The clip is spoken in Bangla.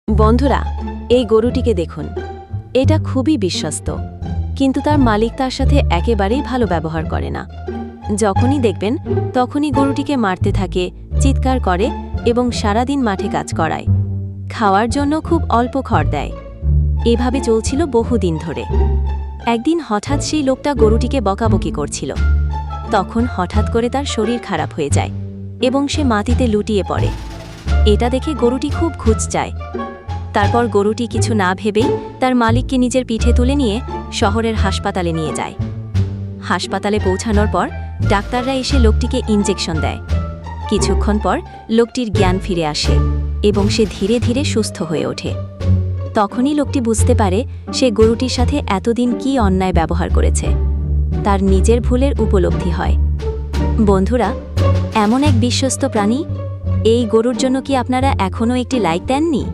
বন্ধুরা, এই গরুটিকে দেখুন। এটা খুবই বিশ্বস্ত, কিন্তু তার মালিক তার সাথে একেবারেই ভালো ব্যবহার করে না। যখনই দেখবেন তখনই গরুটিকে মারতে থাকে, চিৎকার করে এবং সারাদিন মাঠে কাজ করায়। খাওয়ার জন্য খুব অল্প খড় দেয়। এভাবে চলছিল বহুদিন ধরে। একদিন হঠাৎ সেই লোকটা গরুটিকে বকাবকি করছিল। তখন হঠাৎ করে তার শরীর খারাপ হয়ে যায় এবং সে মাটিতে লুটিয়ে পড়ে। এটা দেখে গরুটি খুব খুঁজ চায়। তারপর গরুটি কিছু না ভেবেই তার মালিককে নিজের পিঠে তুলে নিয়ে শহরের হাসপাতালে নিয়ে যায়। হাসপাতালে পৌঁছানোর পর ডাক্তাররা এসে লোকটিকে ইনজেকশন দেয়। কিছুক্ষণ পর লোকটির জ্ঞান ফিরে আসে এবং সে ধীরে ধীরে সুস্থ হয়ে ওঠে। তখনই লোকটি বুঝতে পারে সে গরুটির সাথে এতদিন কী অন্যায় ব্যবহার করেছে। তার নিজের ভুলের উপলব্ধি হয়। বন্ধুরা, এমন এক বিশ্বস্ত প্রাণী, এই গরুর জন্য কি আপনারা এখনও একটি লাইক দেননি?